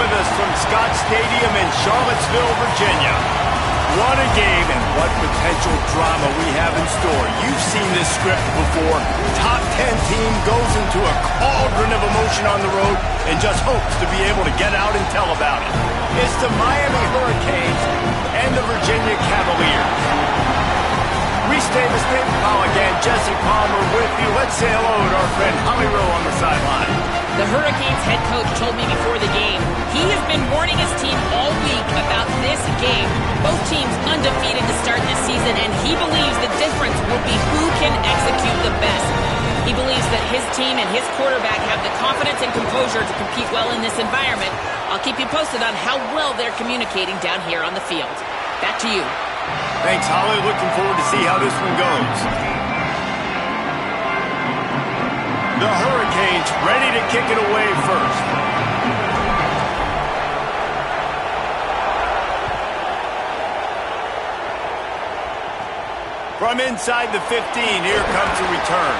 with us from Scott Stadium in Charlottesville, Virginia. What a game and what potential drama we have in store. You've seen this script before. Top 10 team goes into a cauldron of emotion on the road and just hopes to be able to get out and tell about it. It's the Miami Hurricanes and the Virginia Cavaliers. Reese Davis, David Pollack, and Jesse Palmer with you. Let's say hello to our friend Holly Rowe on the sideline. The Hurricanes head coach told me before the game he has been warning his team all week about this game. Both teams undefeated to start this season, and he believes the difference will be who can execute the best. He believes that his team and his quarterback have the confidence and composure to compete well in this environment. I'll keep you posted on how well they're communicating down here on the field. Back to you. Thanks, Holly. Looking forward to see how this one goes. The Hurricanes ready to kick it away first. From inside the 15, here comes the return.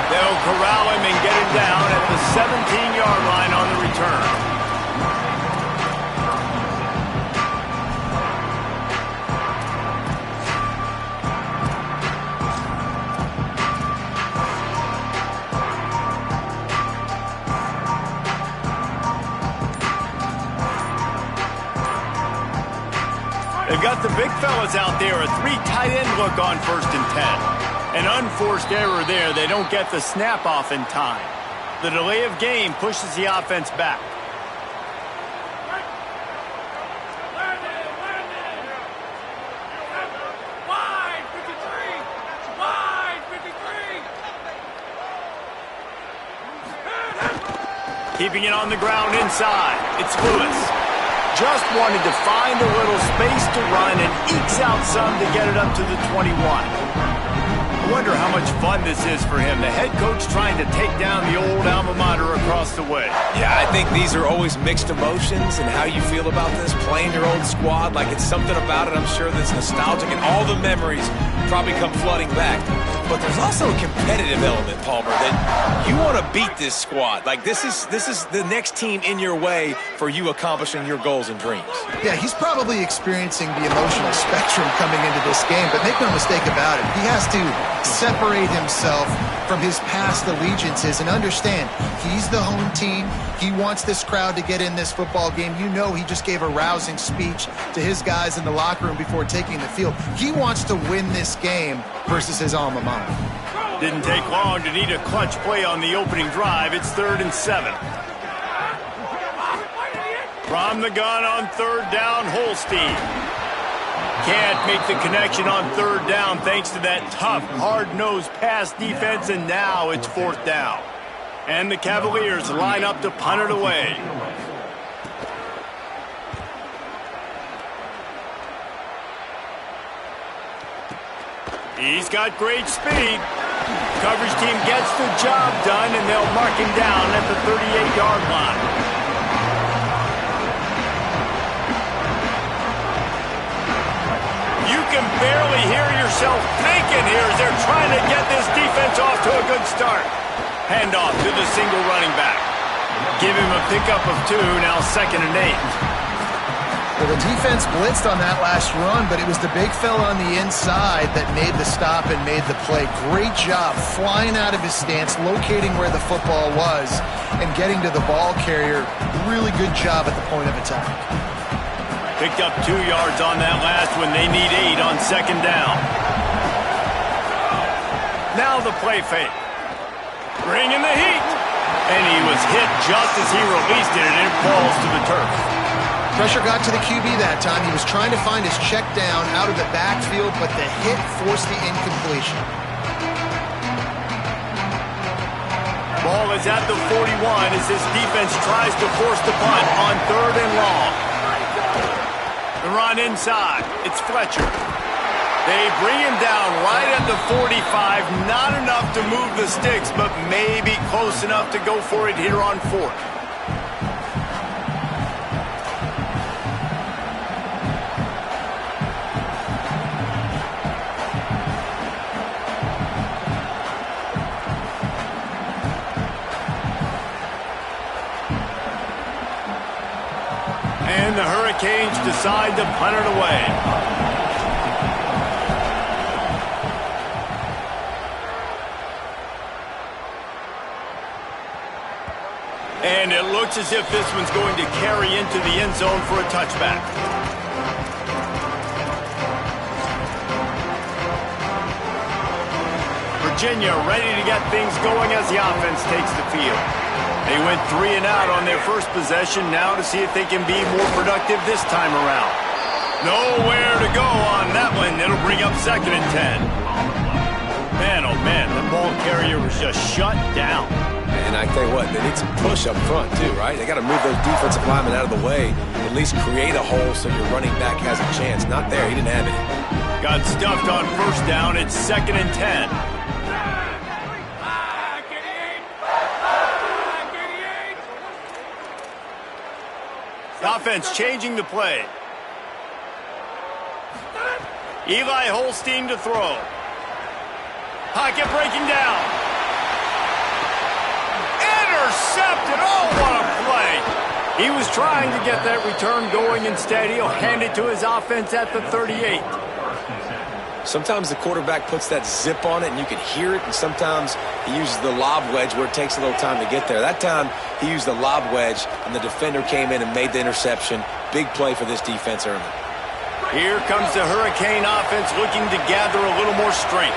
They'll corral him and get him down at the 17-yard line on the return. They've got the big fellas out there, a 3 tight end look on 1st and 10. An unforced error there. They don't get the snap off in time. The delay of game pushes the offense back. Keeping it on the ground inside. It's Lewis. Just wanted to find a little space to run and ekes out some to get it up to the 21. I wonder how much fun this is for him. The head coach trying to take down the old alma mater across the way. Yeah, I think these are always mixed emotions and how you feel about this, playing your old squad. Like, it's something about it, I'm sure, that's nostalgic, and all the memories probably come flooding back. But there's also a competitive element, Palmer, that you want to beat this squad. Like, this is the next team in your way for you accomplishing your goals and dreams. Yeah, he's probably experiencing the emotional spectrum coming into this game, but make no mistake about it, he has to separate himself from his past allegiances and understand he's the home team. He wants this crowd to get in this football game. You know, he just gave a rousing speech to his guys in the locker room before taking the field. He wants to win this game versus his alma mater. Didn't take long to need a clutch play on the opening drive. It's 3rd and 7. From the gun on 3rd down, Holstein. Can't make the connection on 3rd down thanks to that tough, hard-nosed pass defense, and now it's 4th down. And the Cavaliers line up to punt it away. He's got great speed. Coverage team gets the job done, and they'll mark him down at the 38-yard line. You can barely hear yourself thinking here as they're trying to get this defense off to a good start. Handoff to the single running back. Give him a pickup of 2, now 2nd and 8. Well, the defense blitzed on that last run, but it was the big fella on the inside that made the stop and made the play. Great job flying out of his stance, locating where the football was, and getting to the ball carrier. Really good job at the point of attack. Picked up 2 yards on that last one. They need 8 on 2nd down. Now the play fake. Bringing the heat. And he was hit just as he released it, and it falls to the turf. Pressure got to the QB that time. He was trying to find his check down out of the backfield, but the hit forced the incompletion. Ball is at the 41 as this defense tries to force the punt on 3rd and long. The run inside. It's Fletcher. They bring him down right at the 45. Not enough to move the sticks, but maybe close enough to go for it here on 4th. And the Hurricanes decide to punt it away. And it looks as if this one's going to carry into the end zone for a touchback. Virginia ready to get things going as the offense takes the field. They went 3 and out on their first possession, now to see if they can be more productive this time around. Nowhere to go on that one. It'll bring up 2nd and 10. Man, oh man, the ball carrier was just shut down. And I tell you what, they need some push up front too, right? They got to move those defensive linemen out of the way, at least create a hole so your running back has a chance. Not there, he didn't have it. Got stuffed on first down, it's 2nd and 10. The offense changing the play. Eli Holstein to throw. Pocket breaking down. Intercepted. Oh, what a play. He was trying to get that return going. Instead, he'll hand it to his offense at the 38. Sometimes the quarterback puts that zip on it and you can hear it, and sometimes he uses the lob wedge where it takes a little time to get there. That time he used the lob wedge and the defender came in and made the interception. Big play for this defense early. Here comes the Hurricane offense looking to gather a little more strength.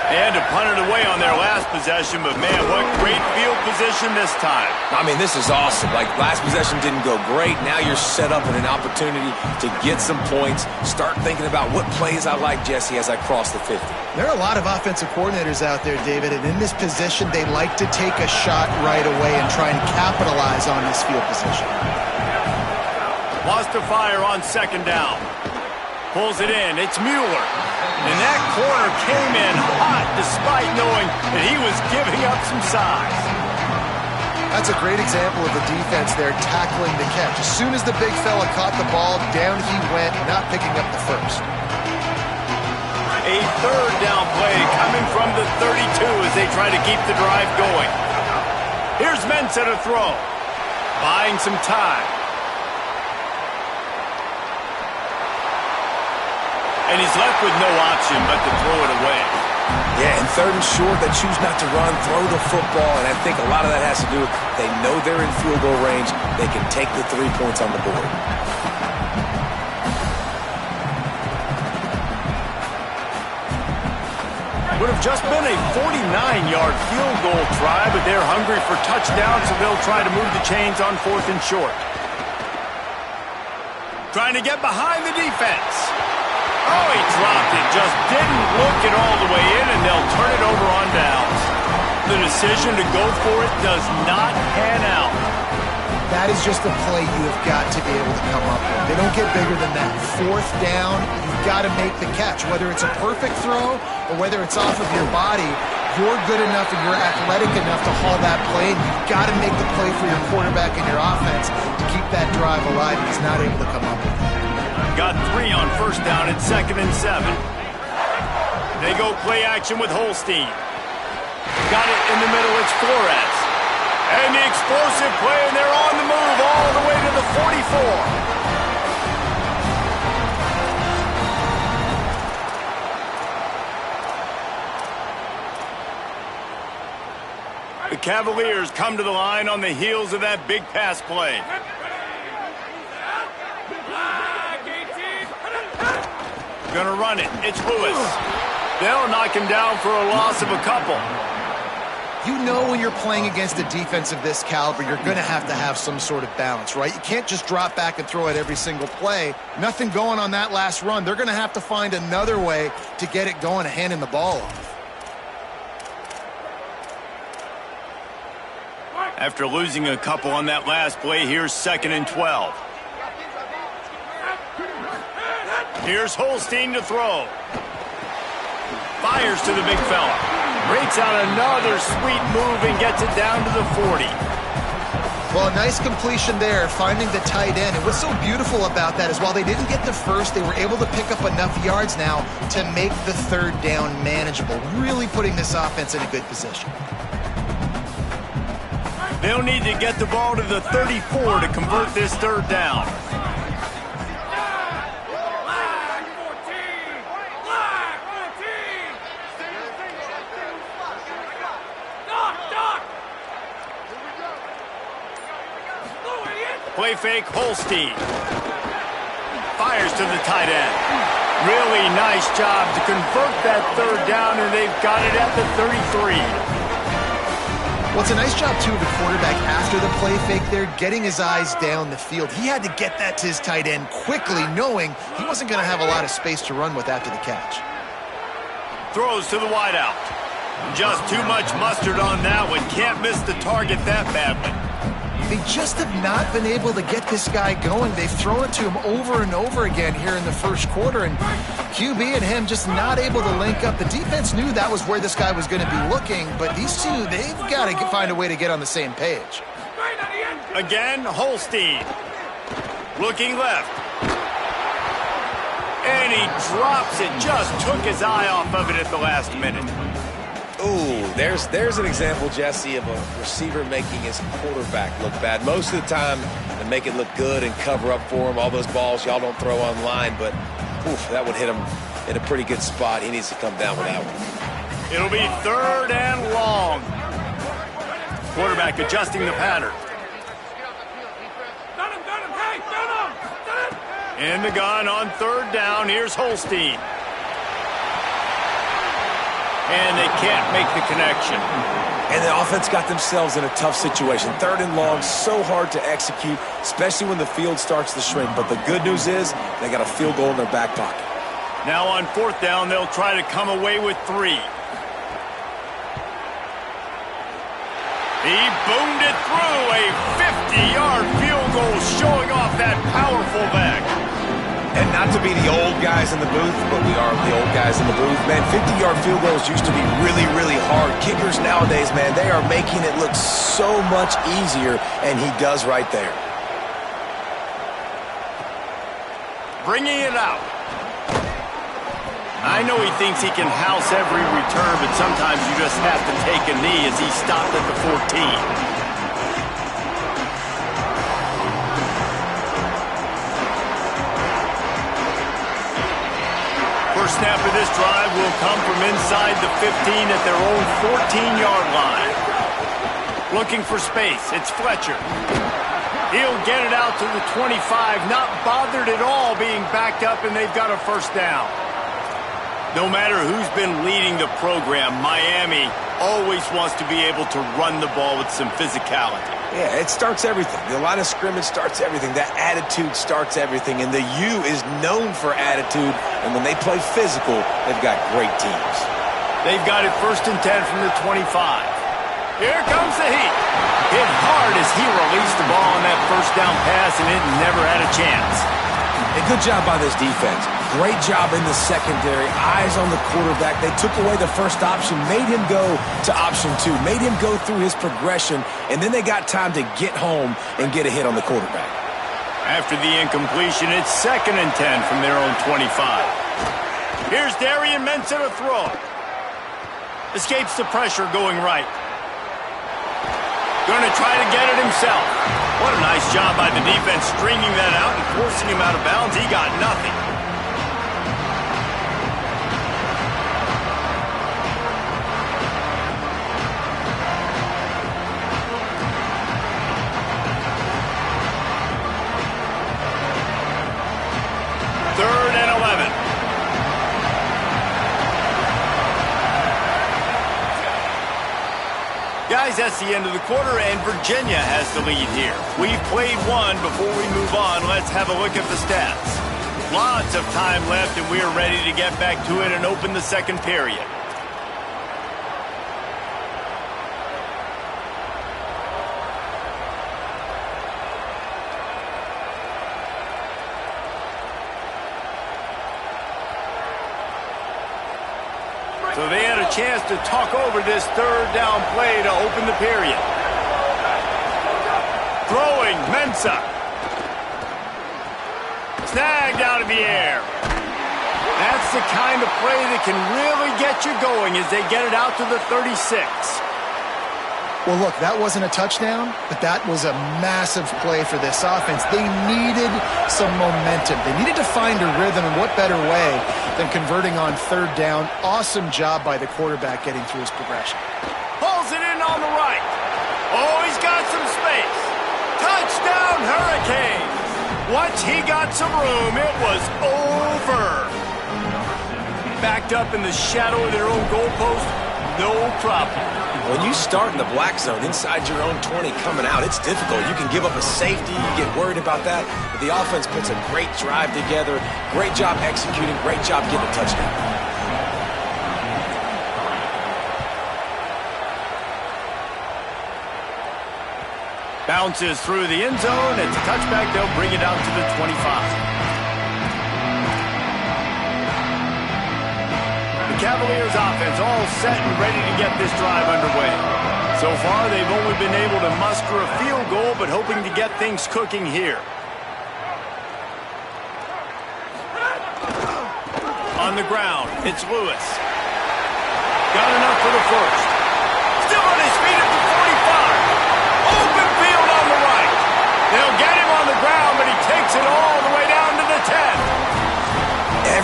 And to punt it away on their last possession, but man, what great field position this time. I mean, this is awesome. Like, last possession didn't go great. Now you're set up with an opportunity to get some points. Start thinking about what plays I like, Jesse, as I cross the 50. There are a lot of offensive coordinators out there, David, and in this position, they like to take a shot right away and try and capitalize on this field position. Lost to fire on 2nd down. Pulls it in. It's Mueller. And that corner came in hot despite knowing that he was giving up some size. That's a great example of the defense there tackling the catch. As soon as the big fella caught the ball, down he went, not picking up the first. A 3rd down play coming from the 32 as they try to keep the drive going. Here's Mensah to throw. Buying some time. And he's left with no option but to throw it away. Yeah, and 3rd and short, they choose not to run, throw the football, and I think a lot of that has to do with they know they're in field goal range. They can take the 3 points on the board. Would have just been a 49-yard field goal try, but they're hungry for touchdowns, so they'll try to move the chains on 4th and short. Trying to get behind the defense. Oh, he dropped it. Just didn't look it all the way in, and they'll turn it over on downs. The decision to go for it does not pan out. That is just a play you have got to be able to come up with. They don't get bigger than that. 4th down, you've got to make the catch. Whether it's a perfect throw or whether it's off of your body, you're good enough and you're athletic enough to haul that play, and you've got to make the play for your quarterback and your offense to keep that drive alive. He's not able to come up with it. Got 3 on 1st down at 2nd and 7. They go play action with Holstein. Got it in the middle, it's Flores. And the explosive play, and they're on the move all the way to the 44. The Cavaliers come to the line on the heels of that big pass play. Gonna run it. It's Lewis. They'll knock him down for a loss of a couple. You know when you're playing against a defense of this caliber, you're going to have some sort of balance, right? You can't just drop back and throw it every single play. Nothing going on that last run. They're going to have to find another way to get it going, handing the ball off. After losing a couple on that last play, here's 2nd and 12. Here's Holstein to throw. Fires to the big fella. Breaks out another sweet move and gets it down to the 40. Well, a nice completion there, finding the tight end. And what's so beautiful about that is while they didn't get the first, they were able to pick up enough yards now to make the 3rd down manageable, really putting this offense in a good position. They'll need to get the ball to the 34 to convert this third down. Play fake, Holstein. Fires to the tight end. Really nice job to convert that third down, and they've got it at the 33. Well, it's a nice job, too, of the quarterback after the play fake there, getting his eyes down the field. He had to get that to his tight end quickly, knowing he wasn't going to have a lot of space to run with after the catch. Throws to the wideout. Just too much mustard on that one. Can't miss the target that badly. They just have not been able to get this guy going. They've thrown it to him over and over again here in the first quarter, and QB and him just not able to link up. The defense knew that was where this guy was going to be looking, but these two, they've got to find a way to get on the same page. Again, Holstein. Looking left. And he drops it. Just took his eye off of it at the last minute. Ooh, there's an example, Jesse, of a receiver making his quarterback look bad. Most of the time, they make it look good and cover up for him. All those balls y'all don't throw online, but oof, that would hit him in a pretty good spot. He needs to come down with that one. It'll be third and long. Quarterback adjusting the pattern. In the gun on third down. Here's Holstein. And they can't make the connection. And the offense got themselves in a tough situation. Third and long, so hard to execute, especially when the field starts to shrink. But the good news is they got a field goal in their back pocket. Now on fourth down, they'll try to come away with 3. He boomed it through. A 50-yard field goal showing off that powerful back. And not to be the old guys in the booth, but we are the old guys in the booth. Man, 50-yard field goals used to be really, really hard. Kickers nowadays, man, they are making it look so much easier, and he does right there. Bringing it out. I know he thinks he can house every return, but sometimes you just have to take a knee as he stopped at the 14. First snap of this drive will come from inside the 15 at their own 14-yard line. Looking for space. It's Fletcher. He'll get it out to the 25, not bothered at all being backed up, and they've got a first down. No matter who's been leading the program, Miami always wants to be able to run the ball with some physicality. Yeah, it starts everything. The line of scrimmage starts everything. That attitude starts everything. And the U is known for attitude. And when they play physical, they've got great teams. They've got it first and 10 from the 25. Here comes the heat. Hit hard as he released the ball on that first down pass, and it never had a chance. A good job by this defense. Great job in the secondary. Eyes on the quarterback. They took away the first option, made him go to option 2, made him go through his progression, and then they got time to get home and get a hit on the quarterback. After the incompletion, it's second and 10 from their own 25. Here's Darian Mensah to throw. Escapes the pressure going right. Going to try to get it himself. What a nice job by the defense stringing that out and forcing him out of bounds. He got nothing. Third and 11. Guys, that's the end of the quarter, and Virginia has the lead here. We've played one. Before we move on, let's have a look at the stats. Lots of time left, and we are ready to get back to it and open the second period. So they had a chance to talk over this third down play to open the period. Throwing, Mensah. Snagged out of the air. That's the kind of play that can really get you going as they get it out to the 36. Well, look, that wasn't a touchdown, but that was a massive play for this offense. They needed some momentum. They needed to find a rhythm, and what better way than converting on third down. Awesome job by the quarterback getting through his progression. Pulls it in on the right. Oh, he's got some space. Touchdown, Hurricanes. Once he got some room, it was over. Backed up in the shadow of their own goalpost, no problem. When you start in the black zone inside your own 20 coming out, it's difficult. You can give up a safety, you get worried about that, but the offense puts a great drive together, great job executing, great job getting a touchdown. Bounces through the end zone. It's a touchback. They'll bring it out to the 25. Cavaliers offense all set and ready to get this drive underway. So far, they've only been able to muster a field goal, but hoping to get things cooking here. On the ground, it's Lewis. Got enough for the first. Still on his feet at the 45. Open field on the right. They'll get him on the ground, but he takes it all the way down to the 10.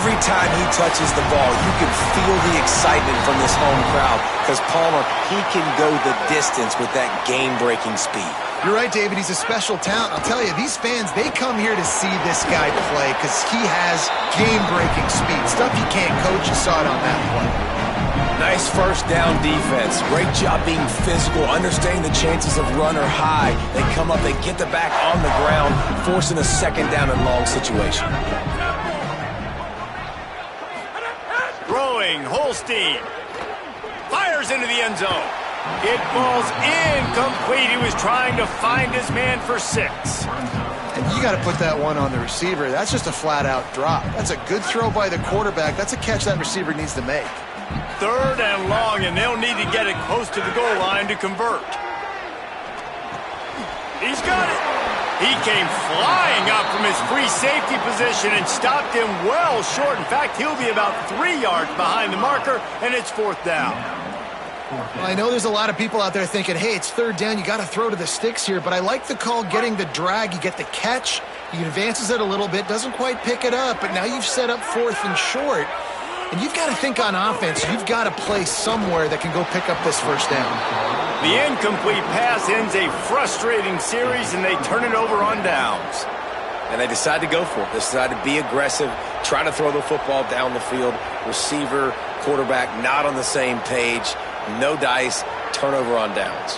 Every time he touches the ball, you can feel the excitement from this home crowd because Palmer, he can go the distance with that game-breaking speed. You're right, David. He's a special talent. I'll tell you, these fans, they come here to see this guy play because he has game-breaking speed. Stuff you can't coach. You saw it on that play. Nice first down defense. Great job being physical, understanding the chances of run or high. They come up, they get the back on the ground, forcing a second down and long situation. Holstein fires into the end zone. It falls incomplete. He was trying to find his man for 6. And you got to put that one on the receiver. That's just a flat-out drop. That's a good throw by the quarterback. That's a catch that receiver needs to make. 3rd and long, and they'll need to get it close to the goal line to convert. He's got it. He came flying up from his free safety position and stopped him well short. In fact, he'll be about 3 yards behind the marker, and it's 4th down. Well, I know there's a lot of people out there thinking, hey, it's 3rd down, you got to throw to the sticks here, but I like the call getting the drag. You get the catch, he advances it a little bit, doesn't quite pick it up, but now you've set up 4th and short. And you've got to think on offense, you've got to play somewhere that can go pick up this first down. The incomplete pass ends a frustrating series, and they turn it over on downs. And they decide to go for it. They decide to be aggressive, try to throw the football down the field. Receiver, quarterback, not on the same page. No dice, turnover on downs.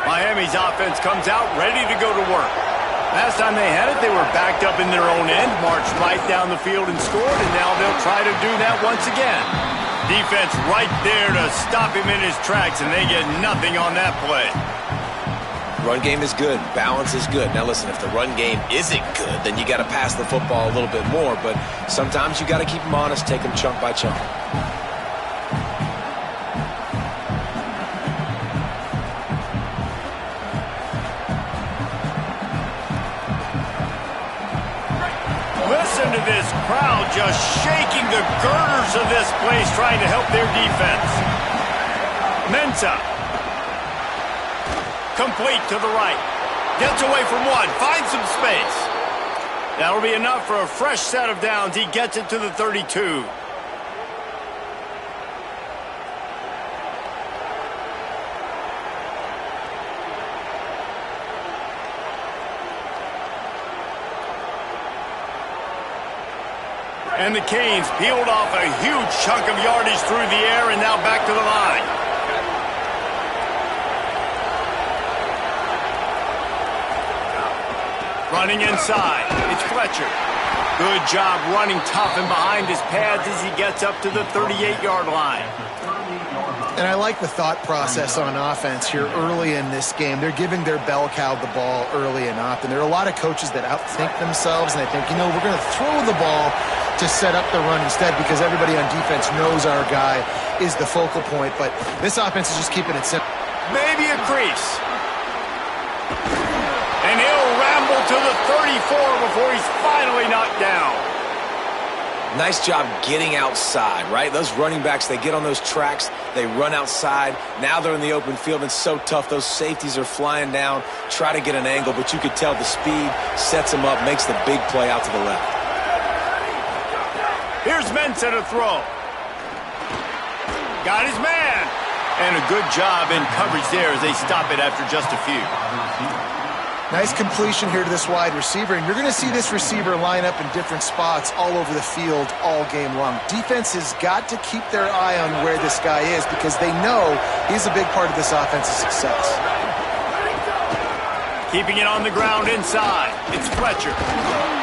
Miami's offense comes out ready to go to work. Last time they had it, they were backed up in their own end, marched right down the field and scored, and now they'll try to do that once again. Defense right there to stop him in his tracks, and they get nothing on that play. Run game is good. Balance is good. Now listen, if the run game isn't good, then you got to pass the football a little bit more, but sometimes you got to keep them honest, take them chunk by chunk. Listen to this crowd just shaking the girders of this place, trying to help their defense. Mensah. Complete to the right. Gets away from one. Finds some space. That'll be enough for a fresh set of downs. He gets it to the 32. And the Canes peeled off a huge chunk of yardage through the air and now back to the line. Running inside, it's Fletcher. Good job running tough and behind his pads as he gets up to the 38-yard line. And I like the thought process on offense here early in this game. They're giving their bell cow the ball early and often. There are a lot of coaches that outthink themselves, and they think, you know, we're going to throw the ball to set up the run instead because everybody on defense knows our guy is the focal point. But this offense is just keeping it simple. Maybe a crease. And he'll ramble to the 34 before he's finally knocked down. Nice job getting outside, right? Those running backs, they get on those tracks, they run outside. Now they're in the open field, and it's so tough. Those safeties are flying down, try to get an angle, but you could tell the speed sets them up, makes the big play out to the left. Here's Mensah to throw. Got his man. And a good job in coverage there as they stop it after just a few. Nice completion here to this wide receiver, and you're going to see this receiver line up in different spots all over the field all game long. Defense has got to keep their eye on where this guy is because they know he's a big part of this offense's success. Keeping it on the ground inside. It's Fletcher.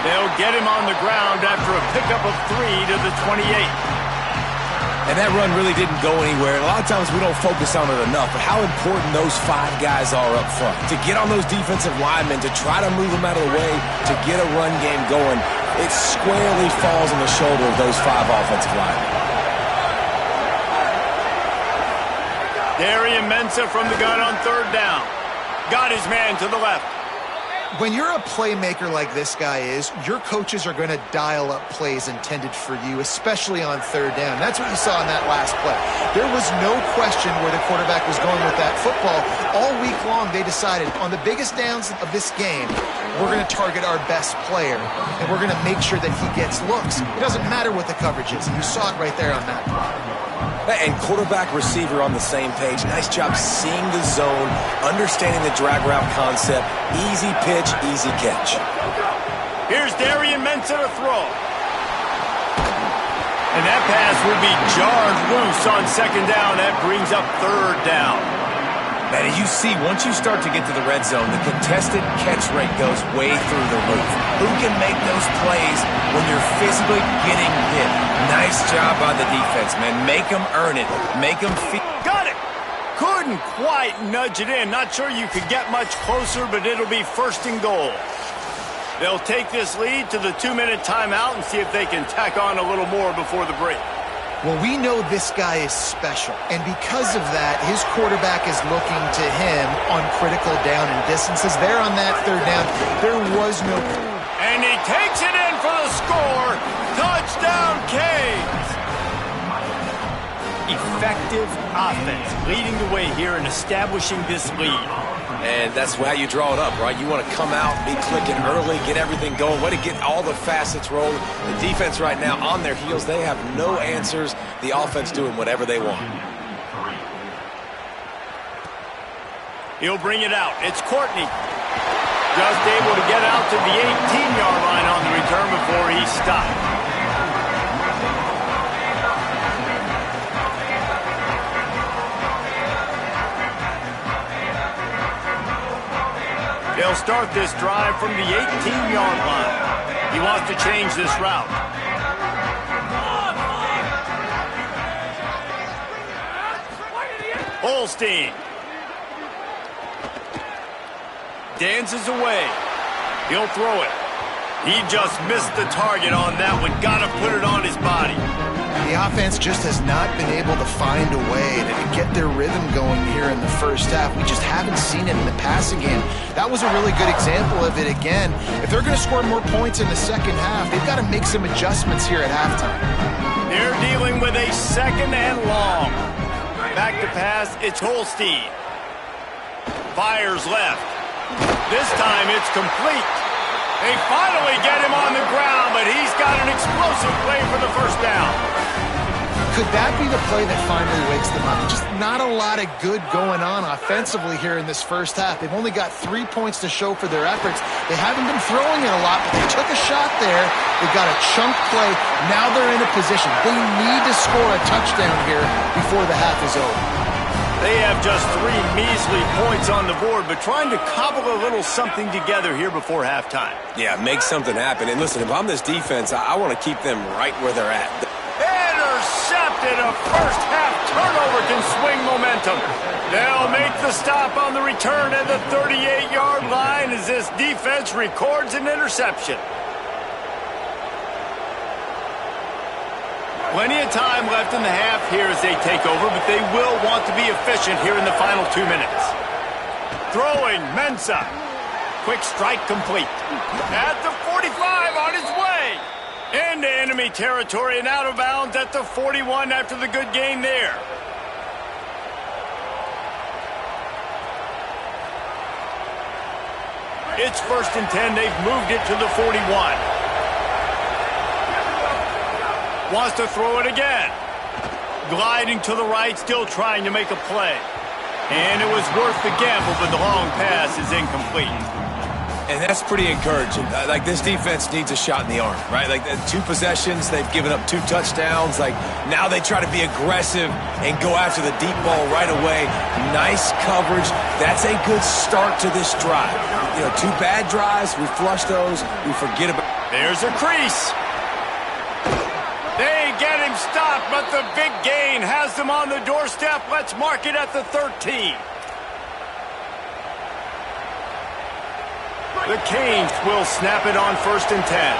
They'll get him on the ground after a pickup of 3 to the 28. And that run really didn't go anywhere. And a lot of times we don't focus on it enough, but how important those 5 guys are up front. To get on those defensive linemen, to try to move them out of the way, to get a run game going, it squarely falls on the shoulder of those 5 offensive linemen. Darian Mensah from the gun on 3rd down. Got his man to the left. When you're a playmaker like this guy is, your coaches are going to dial up plays intended for you, especially on 3rd down. That's what you saw in that last play. There was no question where the quarterback was going with that football. All week long, they decided on the biggest downs of this game, we're going to target our best player, and we're going to make sure that he gets looks. It doesn't matter what the coverage is, and you saw it right there on that play. And quarterback receiver on the same page. Nice job seeing the zone, understanding the drag route concept. Easy pitch, easy catch. Here's Darian Mensah to throw. And that pass will be jarred loose on 2nd down. That brings up 3rd down. Man, as you see, once you start to get to the red zone, the contested catch rate goes way through the roof. Who can make those plays when you're physically getting hit? Nice job by the defense, man. Make them earn it. Make them feel. Got it. Couldn't quite nudge it in. Not sure you could get much closer, but it'll be 1st and goal. They'll take this lead to the 2-minute timeout and see if they can tack on a little more before the break. Well, we know this guy is special, and because of that, his quarterback is looking to him on critical down and distances. There on that 3rd down, there was no... And he takes it in for the score. Touchdown, Canes! Effective offense leading the way here and establishing this lead. And that's how you draw it up, right? You want to come out, be clicking early, get everything going, let it get all the facets rolling. The defense right now on their heels, they have no answers. The offense doing whatever they want. He'll bring it out. It's Courtney. Just able to get out to the 18-yard line on the return before he stopped. They'll start this drive from the 18-yard line. He wants to change this route. Holstein. Dances away. He'll throw it. He just missed the target on that one. Got to put it on his body. The offense just has not been able to find a way to get their rhythm going here in the 1st half. We just haven't seen it in the passing game. That was a really good example of it again. If they're going to score more points in the 2nd half, they've got to make some adjustments here at halftime. They're dealing with a 2nd and long. Back to pass, it's Holstein. Fires left. This time it's complete. They finally get him on the ground, but he's got an explosive play for the 1st down. Could that be the play that finally wakes them up? Just not a lot of good going on offensively here in this 1st half. They've only got 3 points to show for their efforts. They haven't been throwing it a lot, but they took a shot there. They got a chunk play. Now they're in a position. They need to score a touchdown here before the half is over. They have just 3 measly points on the board, but trying to cobble a little something together here before halftime. Yeah, make something happen. And listen, if I'm this defense, I want to keep them right where they're at. Intercepted. A 1st half turnover can swing momentum. They'll make the stop on the return at the 38-yard line as this defense records an interception. Plenty of time left in the half here as they take over, but they will want to be efficient here in the final 2 minutes. Throwing, Mensah. Quick strike complete. At the 45 on his way. Into enemy territory and out of bounds at the 41 after the good gain there. It's 1st and 10. They've moved it to the 41. Wants to throw it again. Gliding to the right, still trying to make a play. And it was worth the gamble, but the long pass is incomplete. And that's pretty encouraging. Like, this defense needs a shot in the arm, right? Like, 2 possessions, they've given up 2 touchdowns. Like, now they try to be aggressive and go after the deep ball right away. Nice coverage. That's a good start to this drive. You know, 2 bad drives, we flush those, we forget about. There's a crease. They get him stopped, but the big gain has them on the doorstep. Let's mark it at the 13. The Canes will snap it on 1st and 10.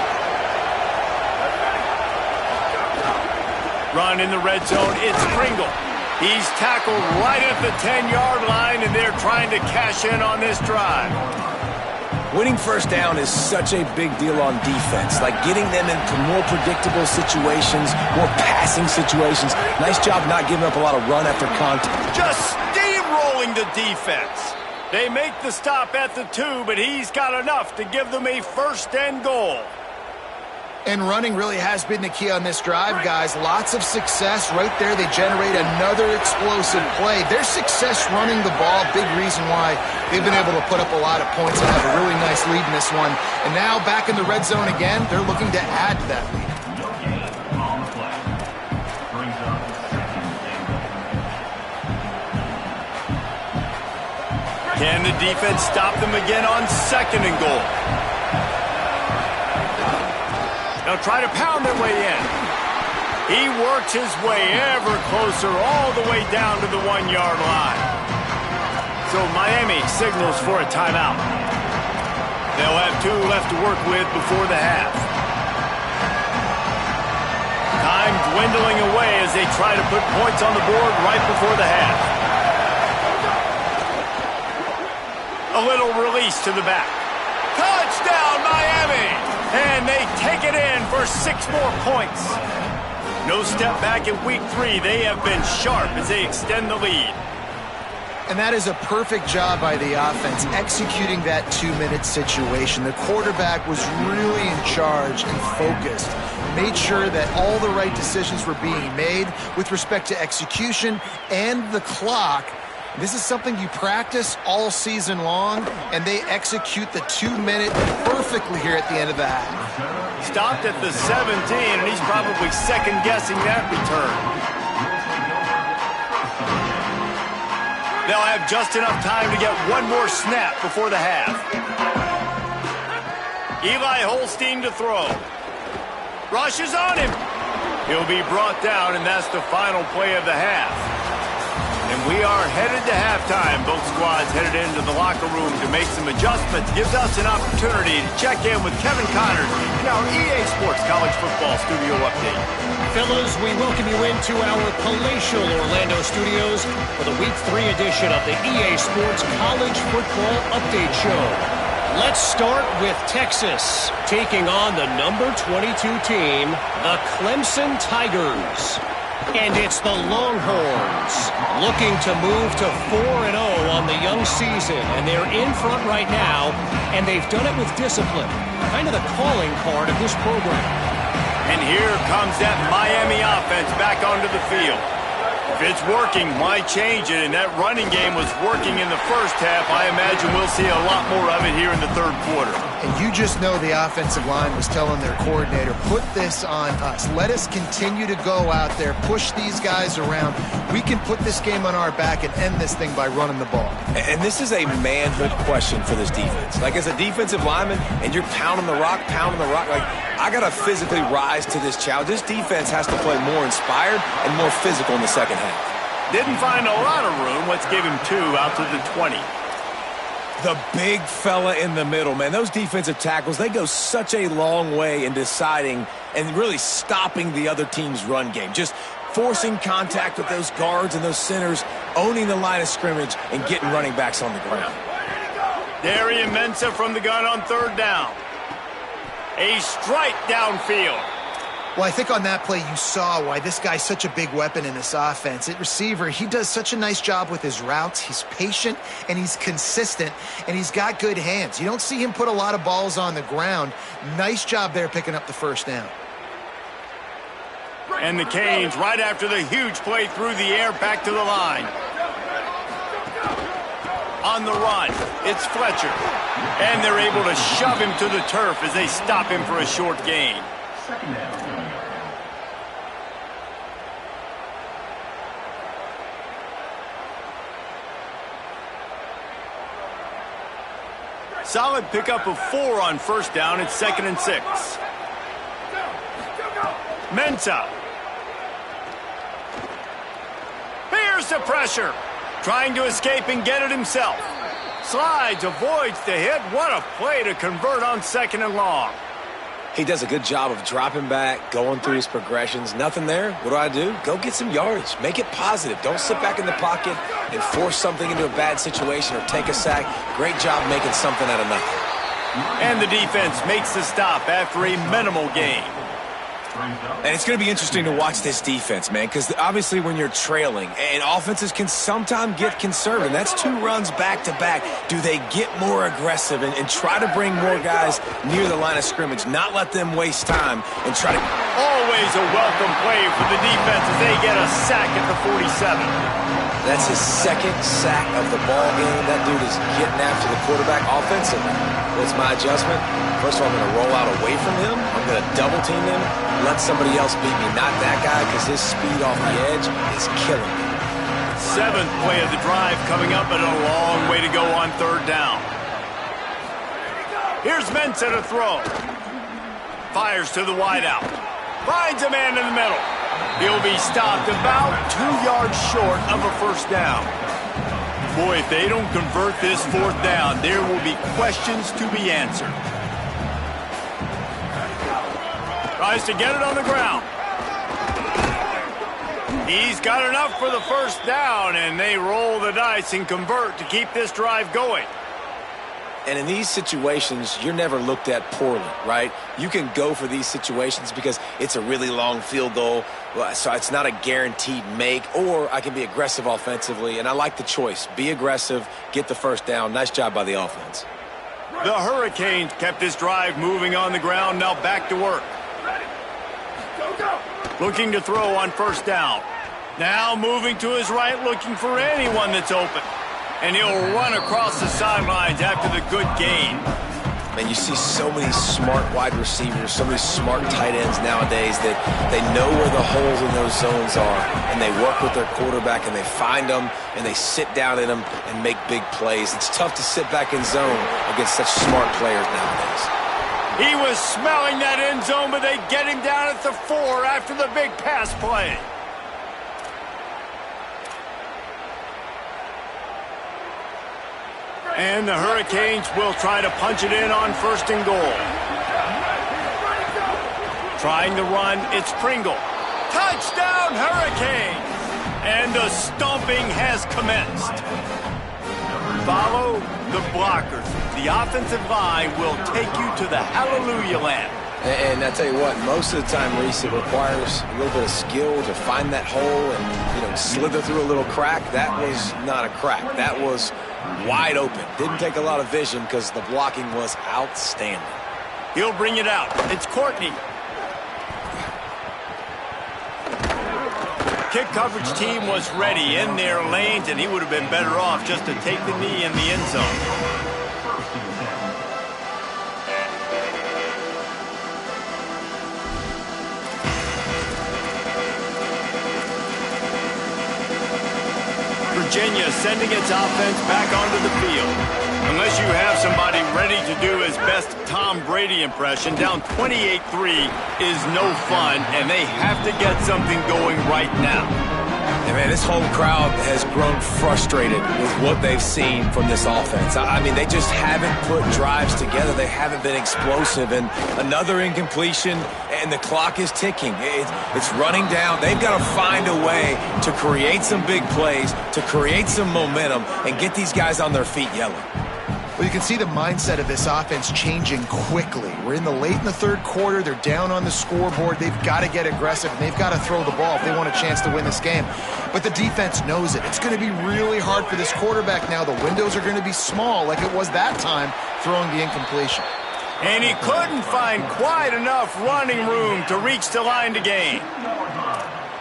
Run in the red zone. It's Pringle. He's tackled right at the 10-yard line, and they're trying to cash in on this drive. Winning 1st down is such a big deal on defense. Like, getting them into more predictable situations, more passing situations. Nice job not giving up a lot of run after contact. Just steamrolling the defense. They make the stop at the 2, but he's got enough to give them a 1st and goal. And running really has been the key on this drive, guys. Lots of success right there. They generate another explosive play. Their success running the ball, big reason why they've been able to put up a lot of points and have a really nice lead in this one. And now back in the red zone again, they're looking to add to that lead. Can the defense stop them again on 2nd and goal? They'll try to pound their way in. He works his way ever closer all the way down to the 1-yard line. So Miami signals for a timeout. They'll have 2 left to work with before the half. Time dwindling away as they try to put points on the board right before the half. A little release to the back. Touchdown, Miami! And they take it in for 6 more points. No step back in week 3. They have been sharp as they extend the lead. And that is a perfect job by the offense, executing that 2-minute situation. The quarterback was really in charge and focused. Made sure that all the right decisions were being made with respect to execution and the clock. This is something you practice all season long, and they execute the 2-minute perfectly here at the end of the half. Stopped at the 17, and he's probably second-guessing that return. They'll have just enough time to get 1 more snap before the half. Eli Holstein to throw. Rush is on him. He'll be brought down, and that's the final play of the half. And we are headed to halftime. Both squads headed into the locker room to make some adjustments. Gives us an opportunity to check in with Kevin Connors in our EA Sports College Football Studio Update. Fellas, we welcome you into our palatial Orlando studios for the Week 3 edition of the EA Sports College Football Update Show. Let's start with Texas, taking on the number 22 team, the Clemson Tigers. And it's the Longhorns looking to move to 4-0 on the young season. And they're in front right now, and they've done it with discipline. Kind of the calling card of this program. And here comes that Miami offense back onto the field. If it's working, why change it? And that running game was working in the first half. I imagine we'll see a lot more of it here in the 3rd quarter. And you just know the offensive line was telling their coordinator, put this on us. Let us continue to go out there, push these guys around. We can put this game on our back and end this thing by running the ball. And this is a manhood question for this defense. Like, as a defensive lineman, and you're pounding the rock, like, I got to physically rise to this challenge. This defense has to play more inspired and more physical in the second half. Didn't find a lot of room. Let's give him 2 out to the 20. The big fella in the middle, man. Those defensive tackles, they go such a long way in deciding and really stopping the other team's run game. Just forcing contact with those guards and those centers, owning the line of scrimmage, and getting running backs on the ground. Darian Mensah from the gun on 3rd down. A strike downfield. Well, I think on that play you saw why this guy's such a big weapon in this offense. At receiver, he does such a nice job with his routes. He's patient, and he's consistent, and he's got good hands. You don't see him put a lot of balls on the ground. Nice job there picking up the first down. And the Canes, right after the huge play through the air, back to the line. On the run, it's Fletcher. And they're able to shove him to the turf as they stop him for a short gain. Second down. Solid pickup of 4 on first down. It's 2nd and 6. Mensah. Here's the pressure. Trying to escape and get it himself. Slides, avoids the hit. What a play to convert on 2nd and long. He does a good job of dropping back, going through his progressions. Nothing there. What do? Go get some yardage. Make it positive. Don't sit back in the pocket and force something into a bad situation or take a sack. Great job making something out of nothing. And the defense makes the stop after a minimal gain. And it's going to be interesting to watch this defense, man, because obviously when you're trailing, and offenses can sometimes get conservative. That's 2 runs back-to-back. Do they get more aggressive and try to bring more guys near the line of scrimmage, not let them waste time and try to... Always a welcome play for the defense as they get a sack at the 47. That's his 2nd sack of the ball game. That dude is getting after the quarterback offensively. What's my adjustment? First of all, I'm going to roll out away from him. I'm going to double team him. Let somebody else beat me, not that guy, because his speed off the edge is killing me. 7th play of the drive coming up, and a long way to go on 3rd down. Here's Mensah to throw. Fires to the wideout. Finds a man in the middle. He'll be stopped about 2 yards short of a first down. Boy, if they don't convert this 4th down, there will be questions to be answered. Tries to get it on the ground. He's got enough for the first down, and they roll the dice and convert to keep this drive going. And in these situations, you're never looked at poorly, right? You can go for these situations because it's a really long field goal, so it's not a guaranteed make, or I can be aggressive offensively, and I like the choice. Be aggressive, get the first down. Nice job by the offense. The Hurricanes kept this drive moving on the ground, now back to work. Looking to throw on first down. Now moving to his right, looking for anyone that's open. And he'll run across the sidelines after the good gain. Man, you see so many smart wide receivers, so many smart tight ends nowadays that they know where the holes in those zones are, and they work with their quarterback, and they find them, and they sit down in them and make big plays. It's tough to sit back in zone against such smart players nowadays. He was smelling that end zone, but they get him down at the 4 after the big pass play. And the Hurricanes will try to punch it in on 1st and goal. Trying to run, it's Pringle. Touchdown, Hurricanes! And the stomping has commenced. Follow the blockers. The offensive line will take you to the Hallelujah Land. And I tell you what, most of the time, Reese, it requires a little bit of skill to find that hole and, slither through a little crack. That was not a crack. That was wide open. Didn't take a lot of vision because the blocking was outstanding. He'll bring it out. It's Courtney. Kick coverage team was ready in their lanes, and he would have been better off just to take the knee in the end zone. Virginia sending its offense back onto the field. Unless you have somebody ready to do his best Tom Brady impression, down 28-3 is no fun, and they have to get something going right now. And man, this whole crowd has grown frustrated with what they've seen from this offense. I mean, they just haven't put drives together. They haven't been explosive. And another incompletion, and the clock is ticking. It's running down. They've got to find a way to create some big plays, to create some momentum, and get these guys on their feet yelling. Well, you can see the mindset of this offense changing quickly. We're late in the third quarter. They're down on the scoreboard. They've got to get aggressive, and they've got to throw the ball if they want a chance to win this game. But the defense knows it. It's going to be really hard for this quarterback now. The windows are going to be small like it was that time throwing the incompletion. And he couldn't find quite enough running room to reach the line to gain.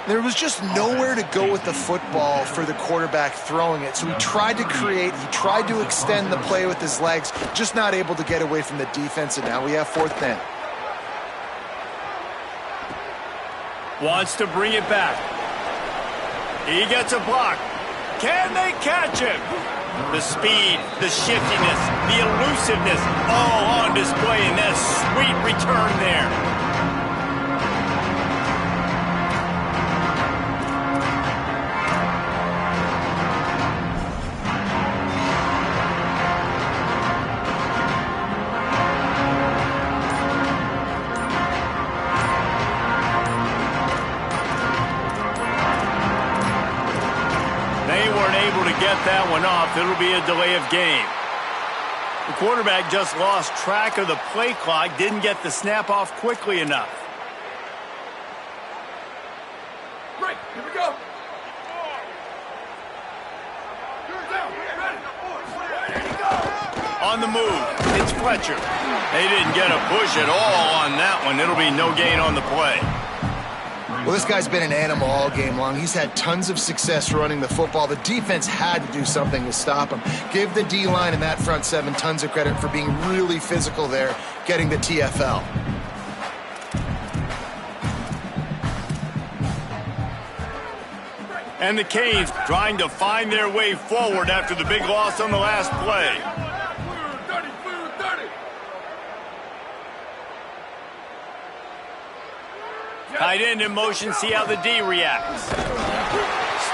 There was just nowhere to go with the football for the quarterback throwing it. So he tried to create, he tried to extend the play with his legs, just not able to get away from the defense, and now we have 4th down. Wants to bring it back. He gets a block. Can they catch him? The speed, the shiftiness, the elusiveness, all on display in that sweet return there. Get that one off. It'll be a delay of game. The quarterback just lost track of the play clock, didn't get the snap off quickly enough. Right, here we go. On the move, it's Fletcher. They didn't get a push at all on that one. It'll be no gain on the play. Well, this guy's been an animal all game long. He's had tons of success running the football. The defense had to do something to stop him. Give the D-line and that front 7 tons of credit for being really physical there, getting the TFL. And the Canes trying to find their way forward after the big loss on the last play. Tight end in motion, see how the D reacts.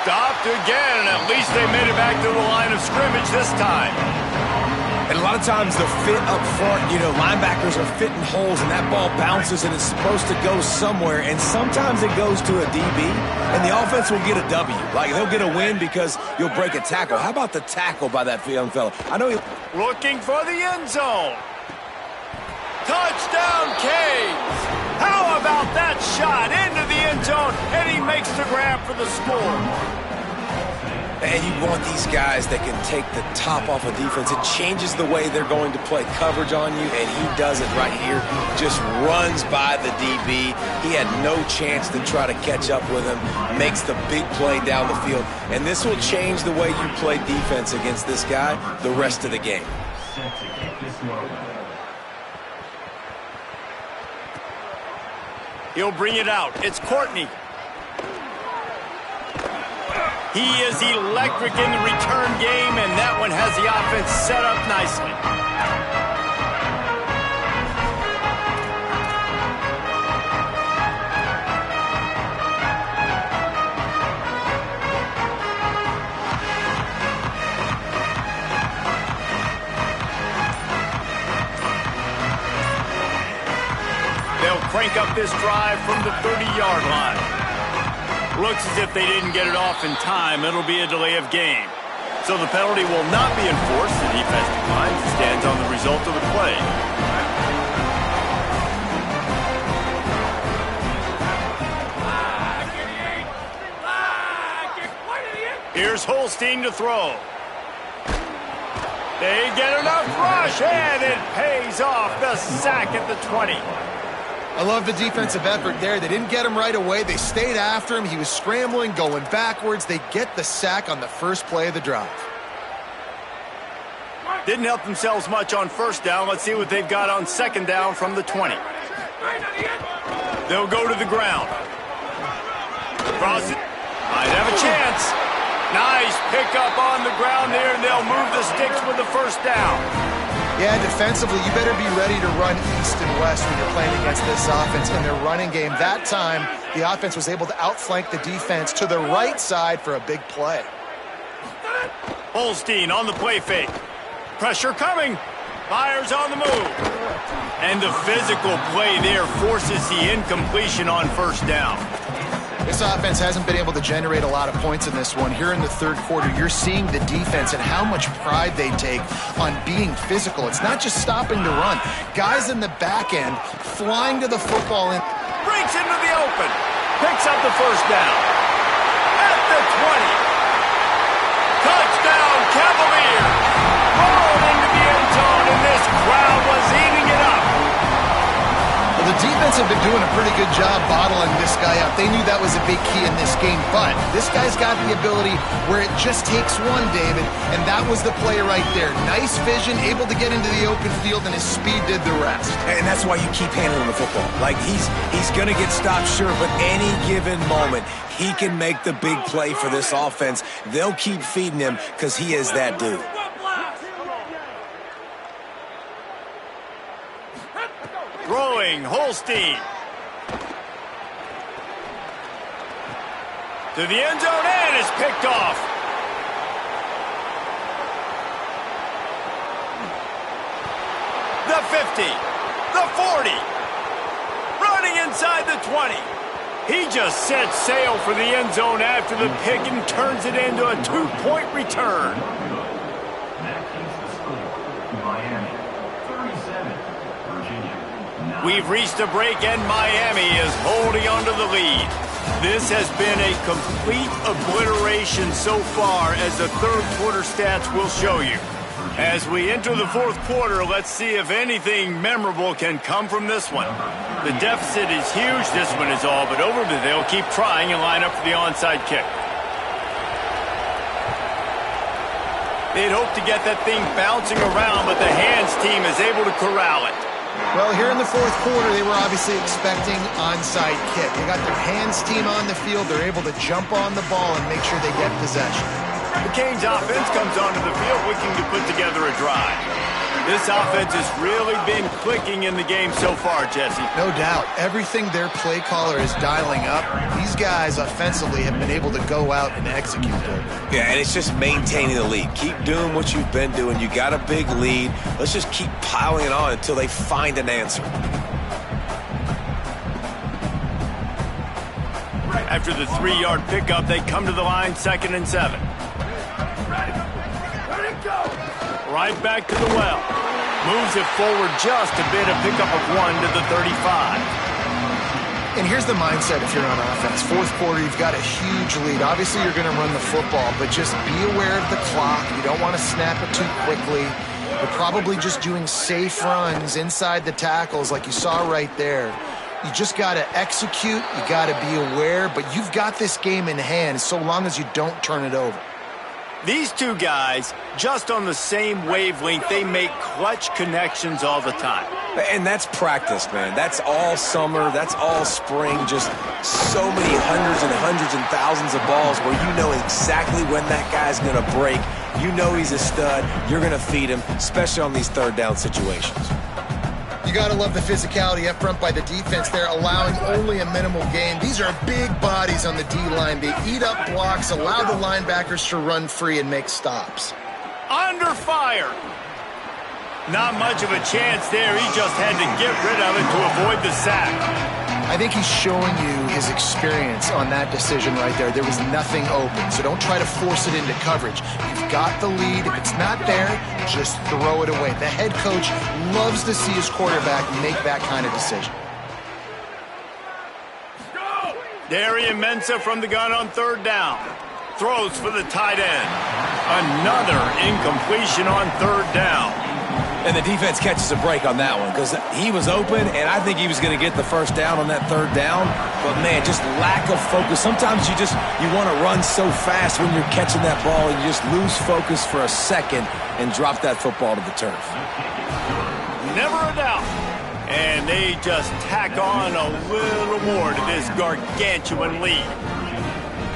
Stopped again, and at least they made it back to the line of scrimmage this time. And a lot of times the fit up front, linebackers are fitting holes, and that ball bounces, and it's supposed to go somewhere, and sometimes it goes to a DB, and the offense will get a W. Like, they'll get a win because you'll break a tackle. How about the tackle by that young fella? I know he... Looking for the end zone. Touchdown, Canes! How about that shot into the end zone, and he makes the grab for the score. And you want these guys that can take the top off of defense. It changes the way they're going to play coverage on you, and he does it right here. Just runs by the DB. He had no chance to try to catch up with him. Makes the big play down the field. And this will change the way you play defense against this guy the rest of the game. He'll bring it out. It's Courtney. He is electric in the return game, and that one has the offense set up nicely. Crank up this drive from the 30-yard line. Looks as if they didn't get it off in time. It'll be a delay of game. So the penalty will not be enforced. The defense declines and stands on the result of the play. Here's Holstein to throw. They get enough rush, and it pays off. The sack at the 20. I love the defensive effort there. They didn't get him right away. They stayed after him. He was scrambling, going backwards. They get the sack on the first play of the drive. Didn't help themselves much on first down. Let's see what they've got on second down from the 20. They'll go to the ground. Cross it. Might have a chance. Nice pickup on the ground there, and they'll move the sticks with the first down. Yeah, defensively, you better be ready to run east and west when you're playing against this offense in their running game. That time, the offense was able to outflank the defense to the right side for a big play. Holstein on the play fake. Pressure coming. Fires on the move. And the physical play there forces the incompletion on first down. This offense hasn't been able to generate a lot of points in this one. Here in the third quarter, you're seeing the defense and how much pride they take on being physical. It's not just stopping to run. Guys in the back end flying to the football and breaks into the open. Picks up the first down. At the 20. Touchdown, Cavaliers. Rolled into the end zone, and this crowd was eating it up. Well, the defense have been doing a pretty good job bottling this guy up. They knew that was a big key in this game, but this guy's got the ability where it just takes one, David, and that was the play right there. Nice vision, able to get into the open field, and his speed did the rest. And that's why you keep handling the football. Like, he's going to get stopped, sure, but any given moment, he can make the big play for this offense. They'll keep feeding him because he is that dude. Throwing, Holstein. To the end zone and is picked off. The 50, the 40, running inside the 20. He just set sail for the end zone after the pick and turns it into a 2-point return. We've reached a break, and Miami is holding on to the lead. This has been a complete obliteration so far, as the third quarter stats will show you. As we enter the fourth quarter, let's see if anything memorable can come from this one. The deficit is huge. This one is all but over, but they'll keep trying and line up for the onside kick. They'd hope to get that thing bouncing around, but the hands team is able to corral it. Well, here in the fourth quarter, they were obviously expecting onside kick. They got their hands team on the field. They're able to jump on the ball and make sure they get possession. The Canes offense comes onto the field looking to put together a drive. This offense has really been clicking in the game so far, Jesse. No doubt. Everything their play caller is dialing up, these guys offensively have been able to go out and execute it. Yeah, and it's just maintaining the lead. Keep doing what you've been doing. You got a big lead. Let's just keep piling it on until they find an answer. After the 3-yard pickup, they come to the line, 2nd and 7. Right back to the well. Moves it forward just a bit, a pickup of 1 to the 35. And here's the mindset if you're on offense. Fourth quarter, you've got a huge lead. Obviously, you're going to run the football, but just be aware of the clock. You don't want to snap it too quickly. You're probably just doing safe runs inside the tackles like you saw right there. You just got to execute. You got to be aware, but you've got this game in hand so long as you don't turn it over. These two guys, just on the same wavelength, they make clutch connections all the time. And that's practice, man. That's all summer. That's all spring. Just so many hundreds and hundreds and thousands of balls where you know exactly when that guy's going to break. You know he's a stud. You're going to feed him, especially on these third down situations. You got to love the physicality up front by the defense. They're allowing only a minimal gain. These are big bodies on the D-line. They eat up blocks, allow the linebackers to run free and make stops. Under fire. Not much of a chance there. He just had to get rid of it to avoid the sack. I think he's showing you his experience on that decision right there. There was nothing open, so don't try to force it into coverage. You've got the lead. If it's not there, just throw it away. The head coach loves to see his quarterback make that kind of decision. Darian Mensah from the gun on 3rd down. Throws for the tight end. Another incompletion on 3rd down. And the defense catches a break on that one because he was open, and I think he was going to get the first down on that 3rd down. But, man, just lack of focus. Sometimes you want to run so fast when you're catching that ball, and you just lose focus for a second and drop that football to the turf. Never a doubt. And they just tack on a little more to this gargantuan lead.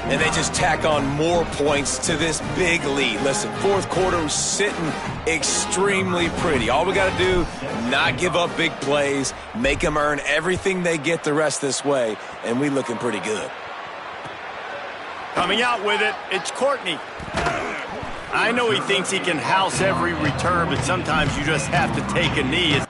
And they just tack on more points to this big lead. Listen, fourth quarter was sitting extremely pretty. All we got to do, not give up big plays, make them earn everything they get the rest this way, and we looking pretty good. Coming out with it, it's Courtney. I know he thinks he can house every return, but sometimes you just have to take a knee.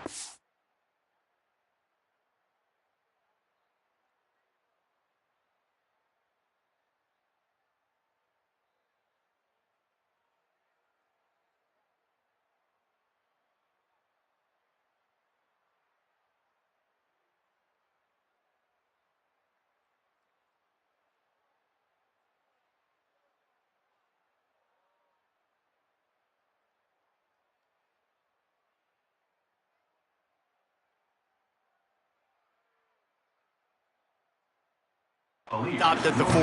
Stopped at the 14.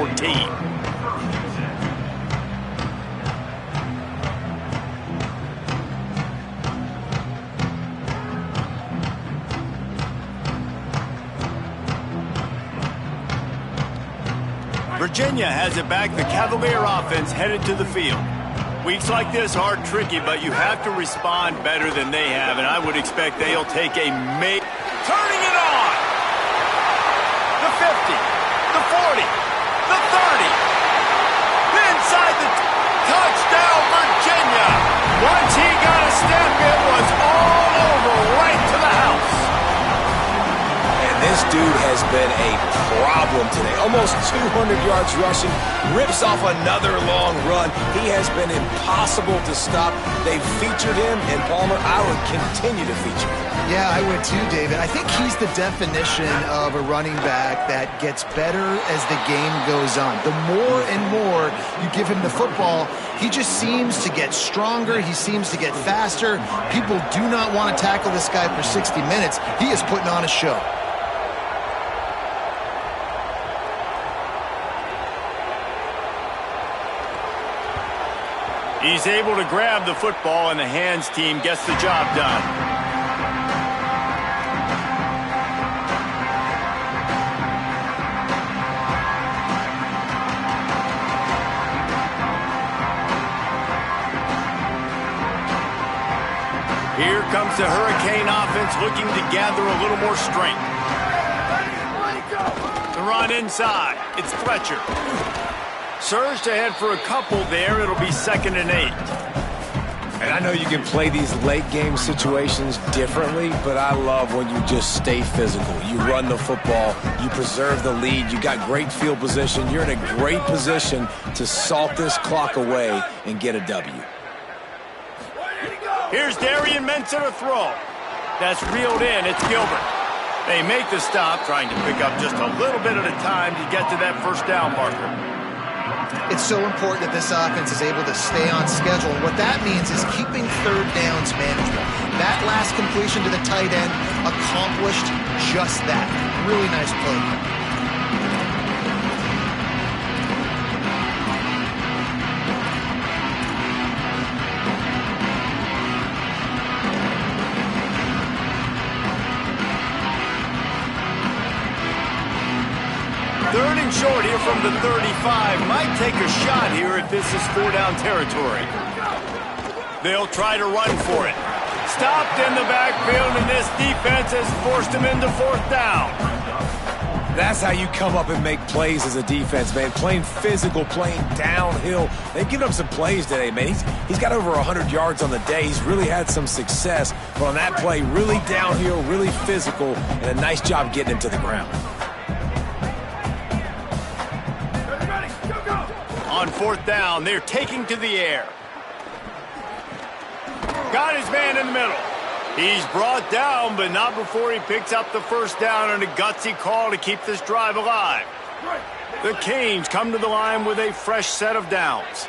Virginia has it back. The Cavalier offense headed to the field. Weeks like this are tricky, but you have to respond better than they have, and I would expect they'll take a turning it on! The 50, the 40, the 30. Inside the touchdown, Virginia! Once he got a step, it was all over, right to the house. This dude has been a problem today. Almost 200 yards rushing, rips off another long run. He has been impossible to stop. They've featured him, and Palmer, I would continue to feature him. Yeah, I would too, David. I think he's the definition of a running back that gets better as the game goes on. The more and more you give him the football, he just seems to get stronger. He seems to get faster. People do not want to tackle this guy for 60 minutes. He is putting on a show. He's able to grab the football, and the hands team gets the job done. Here comes the Hurricane offense looking to gather a little more strength. The run inside. It's Fletcher. Surged ahead for a couple there. It'll be 2nd and 8. And I know you can play these late game situations differently, but I love when you just stay physical. You run the football, you preserve the lead, you got great field position. You're in a great position to salt this clock away and get a W. Here's Darian Mensah to throw. That's reeled in. It's Gilbert. They make the stop, trying to pick up just a little bit at a time to get to that first down marker. It's so important that this offense is able to stay on schedule. And what that means is keeping third downs manageable. That last completion to the tight end accomplished just that. Really nice play. Third and short here from the 35. Might take a shot here if this is 4-down territory. They'll try to run for it. Stopped in the backfield, and this defense has forced him into 4th down. That's how you come up and make plays as a defense, man. Playing physical, playing downhill. They've given up some plays today, man. He's got over 100 yards on the day. He's really had some success. But on that play, really downhill, really physical, and a nice job getting him to the ground. On 4th down, they're taking to the air. Got his man in the middle. He's brought down, but not before he picks up the first down on a gutsy call to keep this drive alive. The Canes come to the line with a fresh set of downs.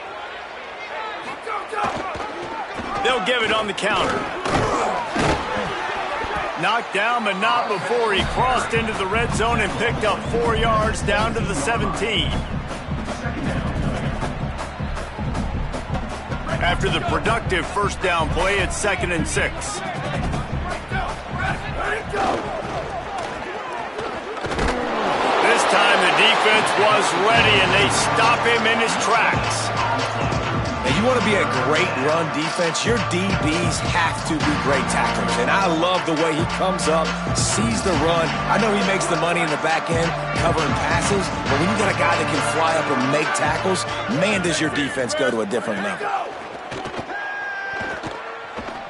They'll give it on the counter. Knocked down, but not before he crossed into the red zone and picked up 4 yards down to the 17. After the productive first down play, it's 2nd and 6. This time the defense was ready, and they stop him in his tracks. Now, you want to be a great run defense, your DBs have to be great tacklers. And I love the way he comes up, sees the run. I know he makes the money in the back end covering passes, but when you got a guy that can fly up and make tackles, man, does your defense go to a different level.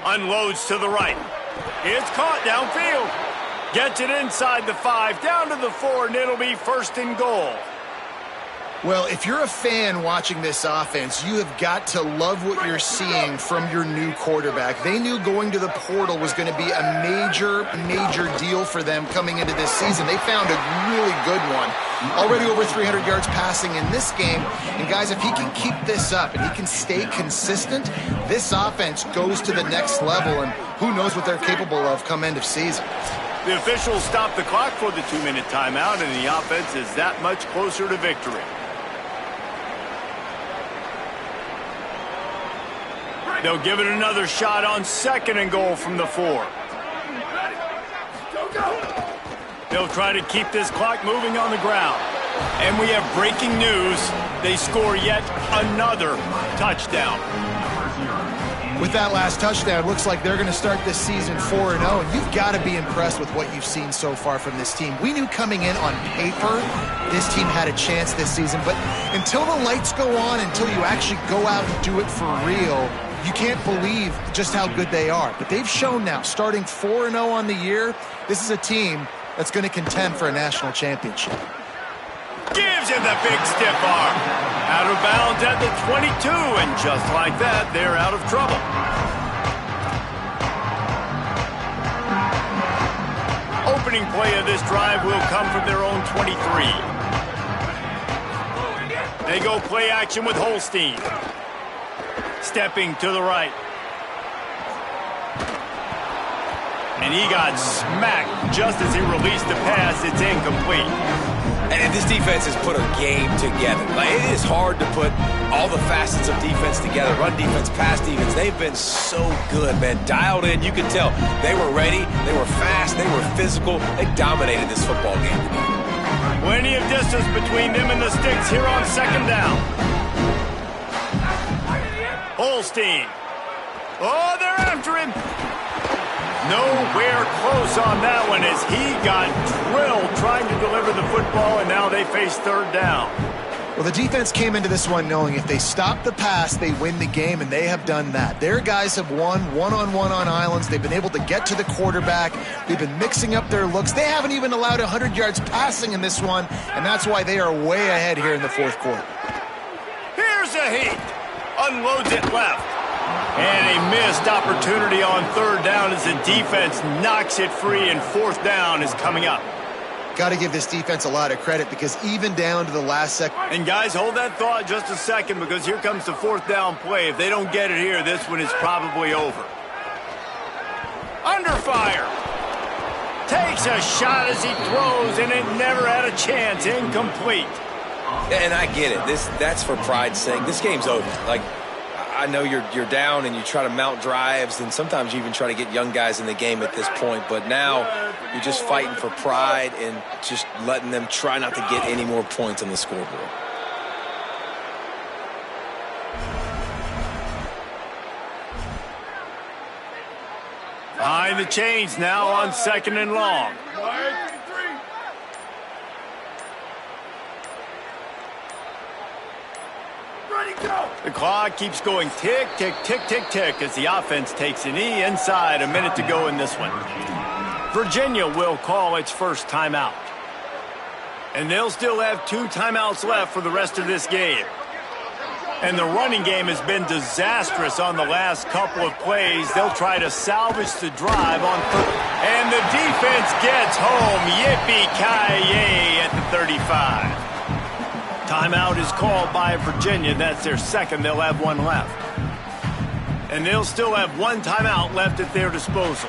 Unloads to the right. It's caught downfield. Gets it inside the 5, down to the 4, and it'll be 1st and goal. Well, if you're a fan watching this offense, you have got to love what you're seeing from your new quarterback. They knew going to the portal was going to be a major, major deal for them coming into this season. They found a really good one. Already over 300 yards passing in this game. And guys, if he can keep this up and he can stay consistent, this offense goes to the next level, and who knows what they're capable of come end of season. The officials stop the clock for the 2-minute timeout, and the offense is that much closer to victory. They'll give it another shot on 2nd and goal from the 4. They'll try to keep this clock moving on the ground. And we have breaking news. They score yet another touchdown. With that last touchdown, looks like they're going to start this season 4-0, and you've got to be impressed with what you've seen so far from this team. We knew coming in on paper this team had a chance this season, but until the lights go on, until you actually go out and do it for real, you can't believe just how good they are. But they've shown now, starting 4-0 on the year, this is a team that's going to contend for a national championship. Gives him the big stiff arm. Out of bounds at the 22, and just like that, they're out of trouble. Opening play of this drive will come from their own 23. They go play action with Holstein. Stepping to the right. And he got smacked just as he released the pass. It's incomplete. And this defense has put a game together. Like, it is hard to put all the facets of defense together. Run defense, pass defense. They've been so good, man. Dialed in. You can tell they were ready. They were fast. They were physical. They dominated this football game today. Plenty of distance between them and the sticks here on 2nd down. Holstein. Oh, they're after him. Nowhere close on that one as he got drilled trying to deliver the football, and now they face 3rd down. Well, the defense came into this one knowing if they stop the pass, they win the game, and they have done that. Their guys have won one-on-one on islands. They've been able to get to the quarterback. They've been mixing up their looks. They haven't even allowed 100 yards passing in this one, and that's why they are way ahead here in the 4th quarter. Here's a heat. Unloads it left. And a missed opportunity on 3rd down as the defense knocks it free, and 4th down is coming up. Got to give this defense a lot of credit because even down to the last second. And guys, hold that thought just a second because here comes the 4th down play. If they don't get it here, this one is probably over. Under fire. Takes a shot as he throws, and it never had a chance. Incomplete. And I get it. That's for pride's sake. This game's over. Like, I know you're down and you try to mount drives, and sometimes you even try to get young guys in the game at this point. But now you're just fighting for pride and just letting them try not to get any more points on the scoreboard. Behind the chains now on 2nd and long. The clock keeps going tick, tick, tick, tick, tick as the offense takes a knee inside. A minute to go in this one. Virginia will call its first timeout. And they'll still have 2 timeouts left for the rest of this game. And the running game has been disastrous on the last couple of plays. They'll try to salvage the drive on 3rd. And the defense gets home. Yippee-ki-yay at the 35. Timeout is called by Virginia. That's their 2nd. They'll have 1 left. And they'll still have 1 timeout left at their disposal.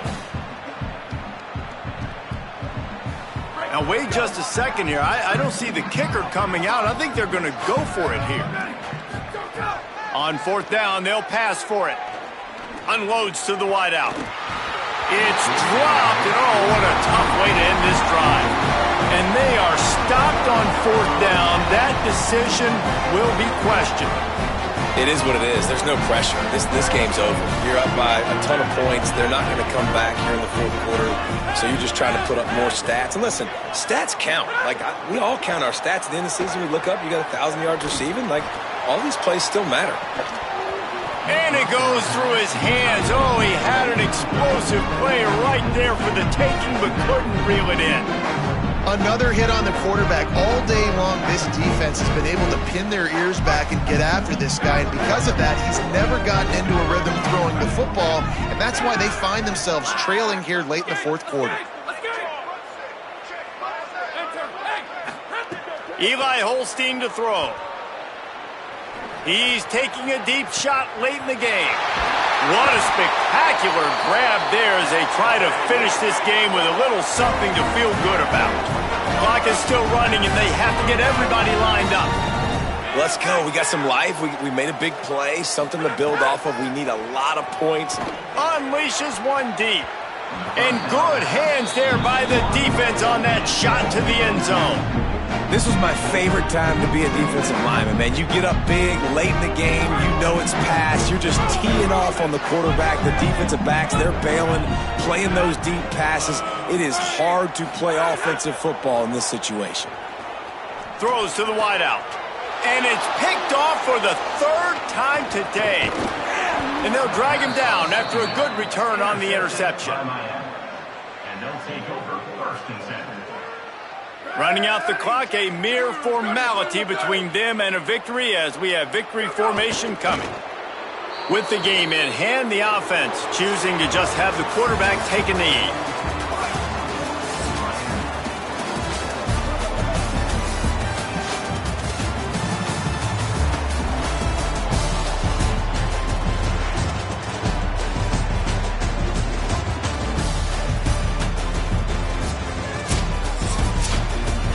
Now, wait just a second here. I don't see the kicker coming out. I think they're going to go for it here. On 4th down, they'll pass for it. Unloads to the wideout. It's dropped, and oh, what a tough way to end this drive. And they are stopped on 4th down. That decision will be questioned. It is what it is. There's no pressure. This game's over. You're up by a ton of points. They're not going to come back here in the 4th quarter. So you're just trying to put up more stats. And listen, stats count. Like, we all count our stats at the end of the season. We look up, you got 1,000 yards receiving. Like, all these plays still matter. And it goes through his hands. Oh, he had an explosive play right there for the taking, but couldn't reel it in. Another hit on the quarterback. All day long, this defense has been able to pin their ears back and get after this guy. And because of that, he's never gotten into a rhythm throwing the football. And that's why they find themselves trailing here late in the 4th quarter. Eli Holstein to throw. He's taking a deep shot late in the game. What a spectacular grab there as they try to finish this game with a little something to feel good about. Clock is still running, and they have to get everybody lined up. Let's go. We got some life. We made a big play, something to build off of. We need a lot of points. Unleashes one deep. And good hands there by the defense on that shot to the end zone. This was my favorite time to be a defensive lineman, man. You get up big, late in the game, you know it's past. You're just teeing off on the quarterback. The defensive backs, they're bailing, playing those deep passes. It is hard to play offensive football in this situation. Throws to the wideout. And it's picked off for the third time today. And they'll drag him down after a good return on the interception. And they'll take over first and center. Running out the clock, a mere formality between them and a victory as we have victory formation coming. With the game in hand, the offense choosing to just have the quarterback take a knee.